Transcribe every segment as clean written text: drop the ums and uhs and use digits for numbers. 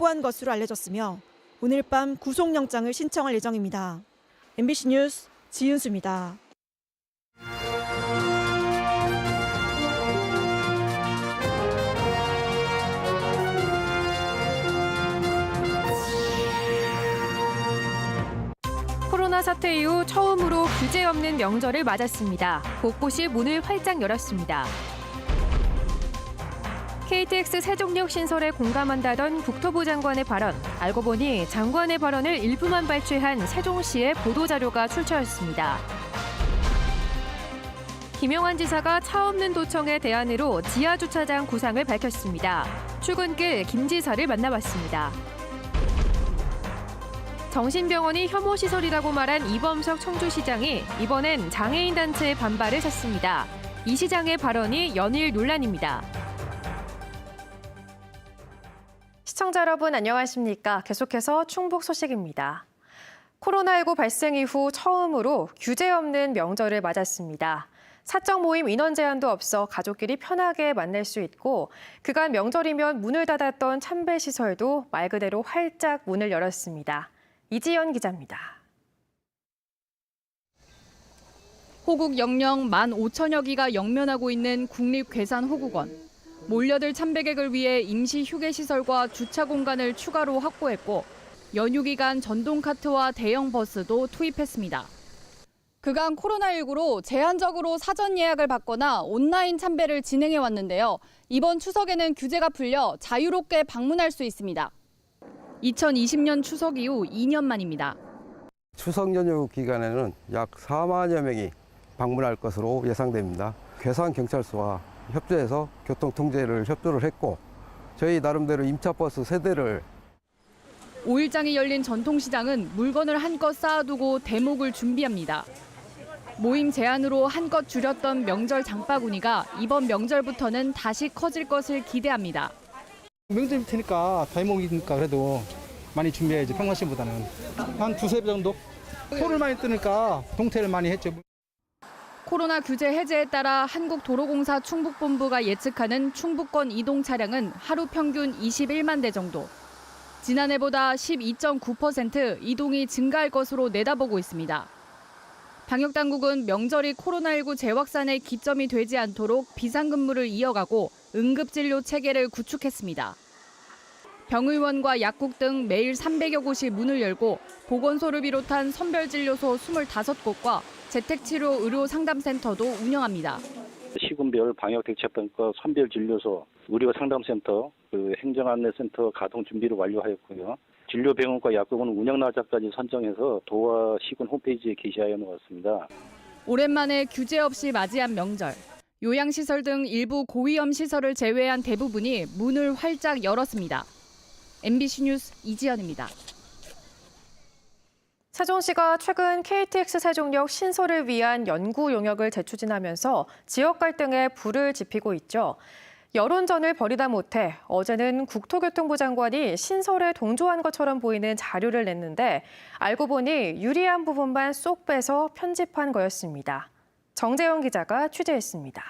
확보한 것으로 알려졌으며 오늘 밤 구속영장을 신청할 예정입니다. MBC 뉴스 지윤수입니다. 코로나 사태 이후 처음으로 규제 없는 명절을 맞았습니다. 곳곳이 문을 활짝 열었습니다. KTX 세종역 신설에 공감한다던 국토부 장관의 발언. 알고 보니 장관의 발언을 일부만 발췌한 세종시의 보도자료가 출처였습니다. 김영환 지사가 차 없는 도청의 대안으로 지하주차장 구상을 밝혔습니다. 출근길 김 지사를 만나봤습니다. 정신병원이 혐오시설이라고 말한 이범석 청주시장이 이번엔 장애인 단체의 반발을 샀습니다. 이 시장의 발언이 연일 논란입니다. 시청자 여러분 안녕하십니까? 계속해서 충북 소식입니다. 코로나19 발생 이후 처음으로 규제 없는 명절을 맞았습니다. 사적 모임 인원 제한도 없어 가족끼리 편하게 만날 수 있고 그간 명절이면 문을 닫았던 참배시설도 말 그대로 활짝 문을 열었습니다. 이지연 기자입니다. 호국 영령 15,000여 기가 영면하고 있는 국립괴산호국원. 몰려들 참배객을 위해 임시 휴게시설과 주차 공간을 추가로 확보했고 연휴 기간 전동 카트와 대형 버스도 투입했습니다. 그간 코로나19로 제한적으로 사전 예약을 받거나 온라인 참배를 진행해 왔는데요. 이번 추석에는 규제가 풀려 자유롭게 방문할 수 있습니다. 2020년 추석 이후 2년 만입니다. 추석 연휴 기간에는 약 4만여 명이 방문할 것으로 예상됩니다. 괴산경찰서와 협조해서 교통통제를 협조를 했고 저희 나름대로 임차버스 세대를 5일장이 열린 전통시장은 물건을 한껏 쌓아두고 대목을 준비합니다. 모임 제한으로 한껏 줄였던 명절 장바구니가 이번 명절부터는 다시 커질 것을 기대합니다. 명절일 테니까 대목이니까 그래도 많이 준비해야지 평상시보다는 한 두세 배 정도? 소를 많이 뜨니까 동태를 많이 했죠. 코로나 규제 해제에 따라 한국도로공사 충북본부가 예측하는 충북권 이동 차량은 하루 평균 21만 대 정도. 지난해보다 12.9% 이동이 증가할 것으로 내다보고 있습니다. 방역당국은 명절이 코로나19 재확산의 기점이 되지 않도록 비상근무를 이어가고 응급진료 체계를 구축했습니다. 병의원과 약국 등 매일 300여 곳이 문을 열고 보건소를 비롯한 선별진료소 25곳과 재택치료 의료상담센터도 운영합니다. 시군별 방역대책본과 선별진료소, 의료상담센터, 행정안내센터 가동 준비를 완료하였고요. 진료병원과 약국은 운영날짜까지 선정해서 도와 시군 홈페이지에 게시하여 놓았습니다. 오랜만에 규제 없이 맞이한 명절. 요양시설 등 일부 고위험 시설을 제외한 대부분이 문을 활짝 열었습니다. MBC 뉴스 이지연입니다. 세종시가 최근 KTX 세종역 신설을 위한 연구 용역을 재추진하면서 지역 갈등에 불을 지피고 있죠. 여론전을 벌이다 못해 어제는 국토교통부 장관이 신설에 동조한 것처럼 보이는 자료를 냈는데 알고 보니 유리한 부분만 쏙 빼서 편집한 거였습니다. 정재영 기자가 취재했습니다.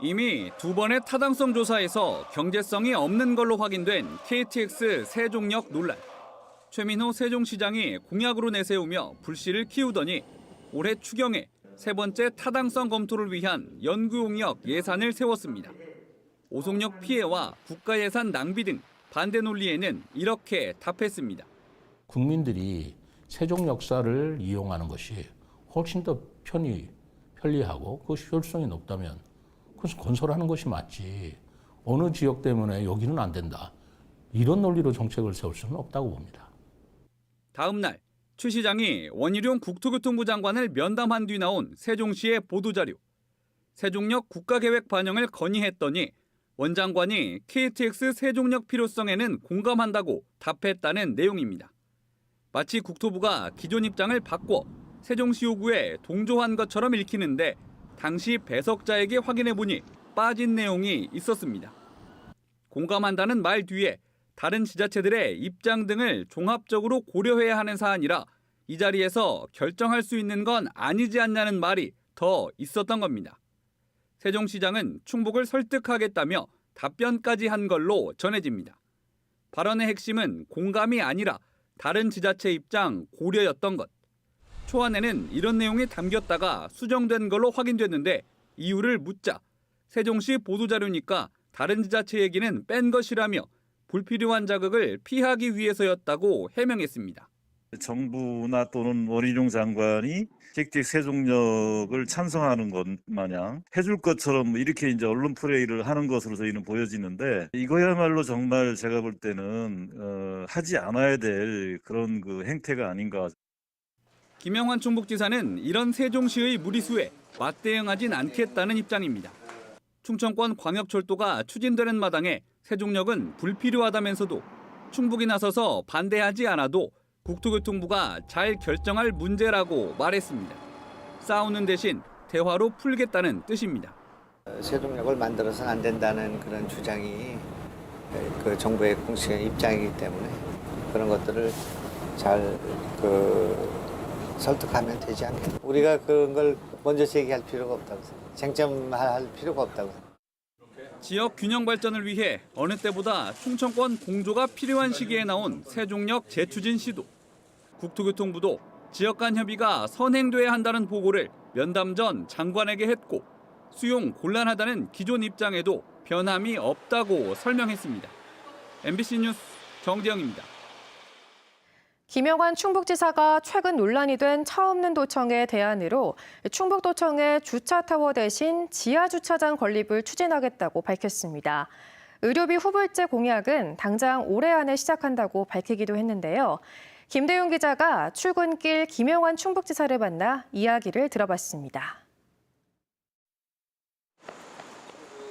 이미 두 번의 타당성 조사에서 경제성이 없는 걸로 확인된 KTX 세종역 논란. 최민호 세종시장이 공약으로 내세우며 불씨를 키우더니 올해 추경에 세 번째 타당성 검토를 위한 연구용역 예산을 세웠습니다. 오송역 피해와 국가예산 낭비 등 반대 논리에는 이렇게 답했습니다. 국민들이 세종 역사를 이용하는 것이 훨씬 더 편리하고 그것이 효율성이 높다면 그것을 건설하는 것이 맞지. 어느 지역 때문에 여기는 안 된다. 이런 논리로 정책을 세울 수는 없다고 봅니다. 다음 날 최 시장이 원희룡 국토교통부 장관을 면담한 뒤 나온 세종시의 보도자료. 세종역 국가계획 반영을 건의했더니 원 장관이 KTX 세종역 필요성에는 공감한다고 답했다는 내용입니다. 마치 국토부가 기존 입장을 바꿔 세종시 요구에 동조한 것처럼 읽히는데 당시 배석자에게 확인해보니 빠진 내용이 있었습니다. 공감한다는 말 뒤에 다른 지자체들의 입장 등을 종합적으로 고려해야 하는 사안이라 이 자리에서 결정할 수 있는 건 아니지 않냐는 말이 더 있었던 겁니다. 세종시장은 충북을 설득하겠다며 답변까지 한 걸로 전해집니다. 발언의 핵심은 공감이 아니라 다른 지자체 입장 고려였던 것. 초안에는 이런 내용이 담겼다가 수정된 걸로 확인됐는데 이유를 묻자 세종시 보도자료니까 다른 지자체 얘기는 뺀 것이라며 불필요한 자극을 피하기 위해서였다고 해명했습니다. 정부나 또는 원희룡 장관이 KTX 세종역을 찬성하는 것 마냥 해줄 것처럼 이렇게 이제 언론 플레이를 하는 것으로 저희는 보여지는데 이거야말로 정말 제가 볼 때는 하지 않아야 될 그런 그 행태가 아닌가. 김영환 충북지사는 이런 세종시의 무리수에 맞대응하진 않겠다는 입장입니다. 충청권 광역철도가 추진되는 마당에 세종역은 불필요하다면서도 충북이 나서서 반대하지 않아도 국토교통부가 잘 결정할 문제라고 말했습니다. 싸우는 대신 대화로 풀겠다는 뜻입니다. 세종역을 만들어서는 안 된다는 그런 주장이 그 정부의 공식 입장이기 때문에 그런 것들을 잘 설득하면 되지 않겠나. 우리가 그런 걸 먼저 제기할 필요가 없다고 생각해요. 쟁점할 필요가 없다고 생각해요. 지역 균형 발전을 위해 어느 때보다 충청권 공조가 필요한 시기에 나온 세종역 재추진 시도. 국토교통부도 지역 간 협의가 선행돼야 한다는 보고를 면담 전 장관에게 했고 수용 곤란하다는 기존 입장에도 변함이 없다고 설명했습니다. MBC 뉴스 정재영입니다. 김영환 충북지사가 최근 논란이 된 차 없는 도청의 대안으로 충북도청의 주차타워 대신 지하주차장 건립을 추진하겠다고 밝혔습니다. 의료비 후불제 공약은 당장 올해 안에 시작한다고 밝히기도 했는데요. 김대윤 기자가 출근길 김영환 충북지사를 만나 이야기를 들어봤습니다.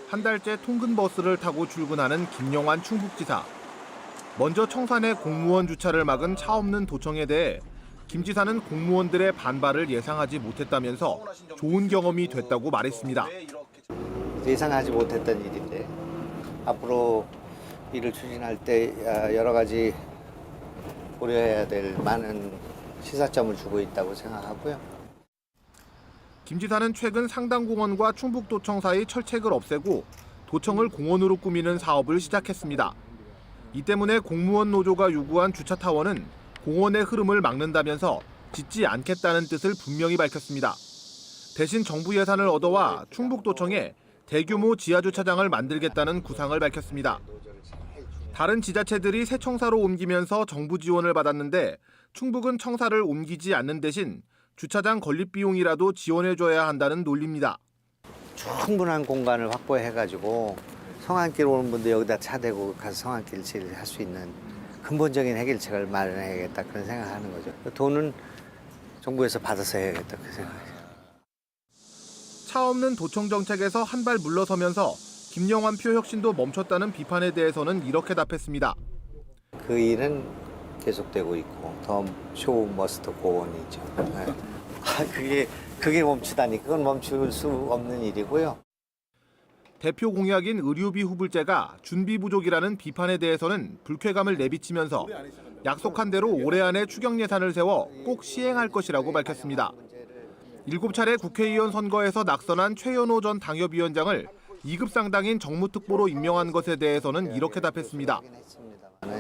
한 달째 통근 버스를 타고 출근하는 김영환 충북지사. 먼저 청산의 공무원 주차를 막은 차 없는 도청에 대해 김 지사는 공무원들의 반발을 예상하지 못했다면서 좋은 경험이 됐다고 말했습니다. 예상하지 못했던 일인데 앞으로 일을 추진할 때 여러 가지 고려해야 될 많은 시사점을 주고 있다고 생각하고요. 김 지사는 최근 상당공원과 충북도청 사이 철책을 없애고 도청을 공원으로 꾸미는 사업을 시작했습니다. 이 때문에 공무원 노조가 요구한 주차타워는 공원의 흐름을 막는다면서 짓지 않겠다는 뜻을 분명히 밝혔습니다. 대신 정부 예산을 얻어와 충북도청에 대규모 지하주차장을 만들겠다는 구상을 밝혔습니다. 다른 지자체들이 새 청사로 옮기면서 정부 지원을 받았는데 충북은 청사를 옮기지 않는 대신 주차장 건립 비용이라도 지원해줘야 한다는 논리입니다. 충분한 공간을 확보해가지고 성안길 오는 분도 여기다 차 대고 가서 성안길 할 수 있는 근본적인 해결책을 마련해야겠다 그런 생각하는 거죠. 돈은 정부에서 받아서 해야겠다 그 생각이죠. 차 없는 도청 정책에서 한 발 물러서면서 김영환 표 혁신도 멈췄다는 비판에 대해서는 이렇게 답했습니다. 그 일은 계속되고 있고 더 쇼 머스트 고온이죠. 그게 멈추다니 그건 멈출 수 없는 일이고요. 대표 공약인 의료비 후불제가 준비 부족이라는 비판에 대해서는 불쾌감을 내비치면서 약속한 대로 올해 안에 추경 예산을 세워 꼭 시행할 것이라고 밝혔습니다. 7차례 국회의원 선거에서 낙선한 최연호 전 당협위원장을 2급 상당인 정무특보로 임명한 것에 대해서는 이렇게 답했습니다.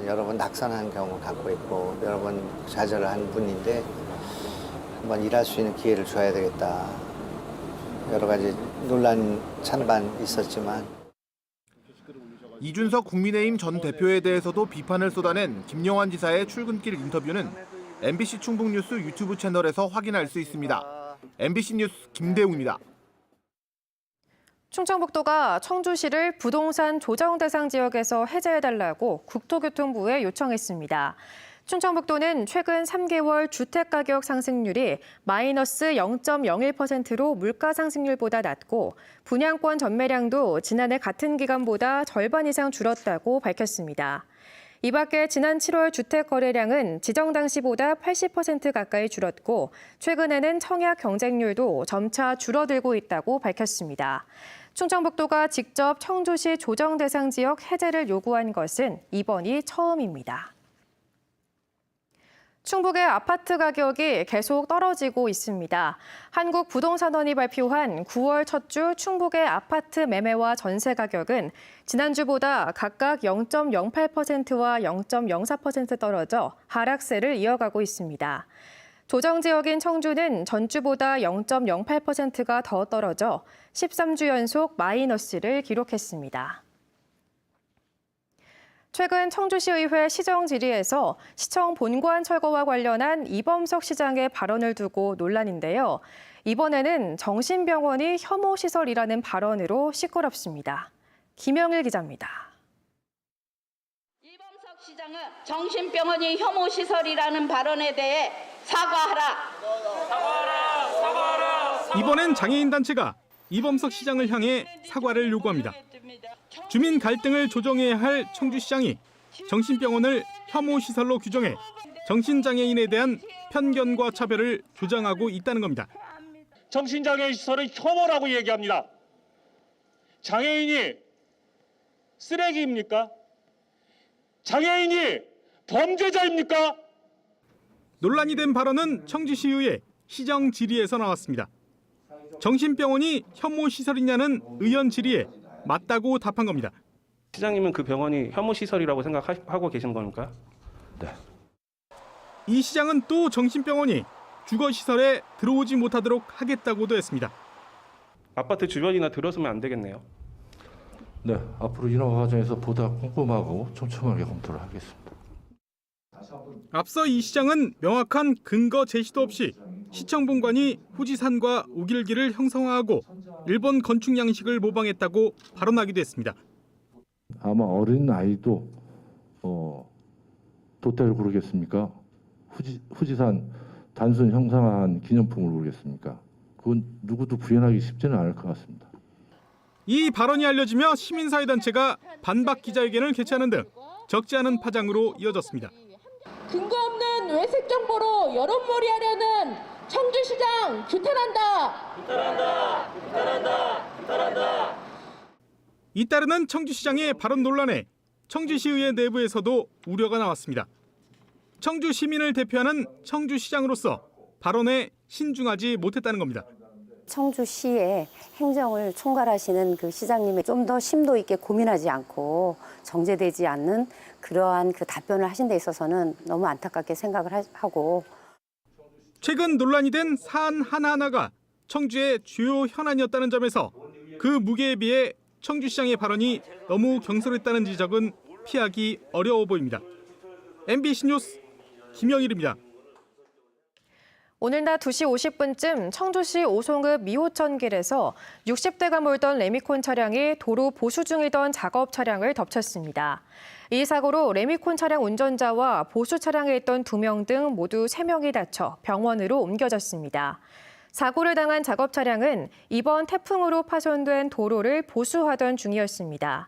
여러 번 낙선한 경우 갖고 있고 여러 번 좌절을 한 분인데 한번 일할 수 있는 기회를 줘야 되겠다. 여러 가지 논란 찬반 있었지만 이준석 국민의힘 전 대표에 대해서도 비판을 쏟아낸 김영환 지사의 출근길 인터뷰는 MBC 충북뉴스 유튜브 채널에서 확인할 수 있습니다. MBC 뉴스 김대웅입니다. 충청북도가 청주시를 부동산 조정 대상 지역에서 해제해달라고 국토교통부에 요청했습니다. 충청북도는 최근 3개월 주택가격 상승률이 마이너스 0.01%로 물가 상승률보다 낮고 분양권 전매량도 지난해 같은 기간보다 절반 이상 줄었다고 밝혔습니다. 이 밖에 지난 7월 주택 거래량은 지정 당시보다 80% 가까이 줄었고 최근에는 청약 경쟁률도 점차 줄어들고 있다고 밝혔습니다. 충청북도가 직접 청주시 조정 대상 지역 해제를 요구한 것은 이번이 처음입니다. 충북의 아파트 가격이 계속 떨어지고 있습니다. 한국부동산원이 발표한 9월 첫 주 충북의 아파트 매매와 전세 가격은 지난주보다 각각 0.08%와 0.04% 떨어져 하락세를 이어가고 있습니다. 조정 지역인 청주는 전주보다 0.08%가 더 떨어져 13주 연속 마이너스를 기록했습니다. 최근 청주시의회 시정질의에서 시청 본관 철거와 관련한 이범석 시장의 발언을 두고 논란인데요. 이번에는 정신병원이 혐오시설이라는 발언으로 시끄럽습니다. 김영일 기자입니다. 이범석 시장은 정신병원이 혐오시설이라는 발언에 대해 사과하라. 이번엔 장애인 단체가 이범석 시장을 향해 사과를 요구합니다. 주민 갈등을 조정해야 할 청주시장이 정신병원을 혐오시설로 규정해 정신장애인에 대한 편견과 차별을 조장하고 있다는 겁니다. 정신장애인 시설은 혐오라고 얘기합니다. 장애인이 쓰레기입니까? 장애인이 범죄자입니까? 논란이 된 발언은 청주시의회 시정 질의에서 나왔습니다. 정신병원이 혐오시설이냐는 의원 질의에 맞다고 답한 겁니다. 시장님은 그 병원이 혐오시설이라고 생각하고 계신 겁니까? 네. 이 시장은 또 정신병원이 주거시설에 들어오지 못하도록 하겠다고도 했습니다. 아파트 주변이나 들어서면 안 되겠네요. 네, 앞으로 인허가 과정에서 보다 꼼꼼하고 촘촘하게 검토를 하겠습니다. 앞서 이 시장은 명확한 근거 제시도 없이 시청 본관이 후지산과 우길기를 형성화하고 일본 건축 양식을 모방했다고 발언하기도 했습니다. 아마 어린 아이도 돛대를 고르겠습니까? 후지산 단순 형상화한 기념품을 고르겠습니까? 그건 누구도 구현하기 쉽지는 않을 것 같습니다. 이 발언이 알려지며 시민사회단체가 반박 기자회견을 개최하는 등 적지 않은 파장으로 이어졌습니다. 근거 없는 외색 정보로 여론몰이하려는 청주시장 규탄한다. 잇따르는 청주시장의 발언 논란에 청주시의회 내부에서도 우려가 나왔습니다. 청주 시민을 대표하는 청주시장으로서 발언에 신중하지 못했다는 겁니다. 청주시의 행정을 총괄하시는 그 시장님이 좀 더 심도 있게 고민하지 않고 정제되지 않는 그러한 그 답변을 하신 데 있어서는 너무 안타깝게 생각을 하고. 최근 논란이 된 사안 하나하나가 청주의 주요 현안이었다는 점에서 그 무게에 비해 청주시장의 발언이 너무 경솔했다는 지적은 피하기 어려워 보입니다. MBC 뉴스 김영일입니다. 오늘 낮 2시 50분쯤 청주시 오송읍 미호천길에서 60대가 몰던 레미콘 차량이 도로 보수 중이던 작업 차량을 덮쳤습니다. 이 사고로 레미콘 차량 운전자와 보수 차량에 있던 2명 등 모두 3명이 다쳐 병원으로 옮겨졌습니다. 사고를 당한 작업 차량은 이번 태풍으로 파손된 도로를 보수하던 중이었습니다.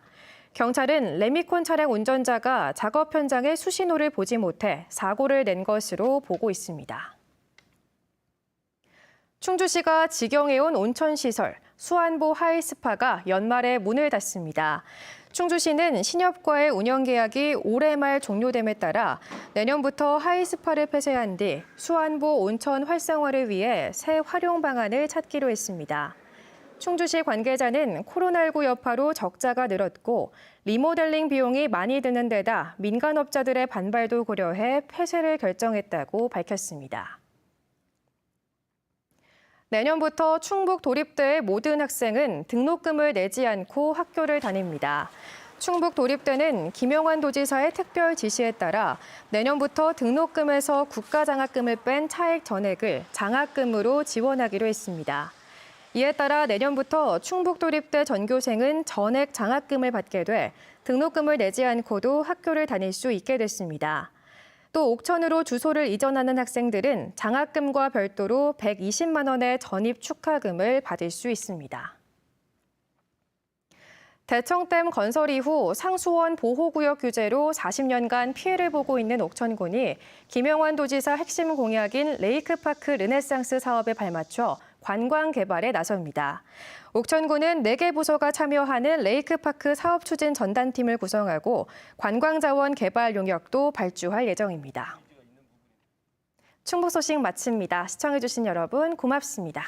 경찰은 레미콘 차량 운전자가 작업 현장의 수신호를 보지 못해 사고를 낸 것으로 보고 있습니다. 충주시가 직영해온 온천시설 수안보 하이스파가 연말에 문을 닫습니다. 충주시는 신협과의 운영 계약이 올해 말 종료됨에 따라 내년부터 하이스파를 폐쇄한 뒤 수안보 온천 활성화를 위해 새 활용 방안을 찾기로 했습니다. 충주시 관계자는 코로나19 여파로 적자가 늘었고 리모델링 비용이 많이 드는 데다 민간업자들의 반발도 고려해 폐쇄를 결정했다고 밝혔습니다. 내년부터 충북 도립대의 모든 학생은 등록금을 내지 않고 학교를 다닙니다. 충북 도립대는 김영환 도지사의 특별 지시에 따라 내년부터 등록금에서 국가장학금을 뺀 차액 전액을 장학금으로 지원하기로 했습니다. 이에 따라 내년부터 충북 도립대 전교생은 전액 장학금을 받게 돼 등록금을 내지 않고도 학교를 다닐 수 있게 됐습니다. 또 옥천으로 주소를 이전하는 학생들은 장학금과 별도로 120만 원의 전입 축하금을 받을 수 있습니다. 대청댐 건설 이후 상수원 보호구역 규제로 40년간 피해를 보고 있는 옥천군이 김영환 도지사 핵심 공약인 레이크파크 르네상스 사업에 발맞춰 관광 개발에 나섭니다. 옥천군은 4개 부서가 참여하는 레이크파크 사업 추진 전담팀을 구성하고 관광자원 개발 용역도 발주할 예정입니다. 충북 소식 마칩니다. 시청해주신 여러분 고맙습니다.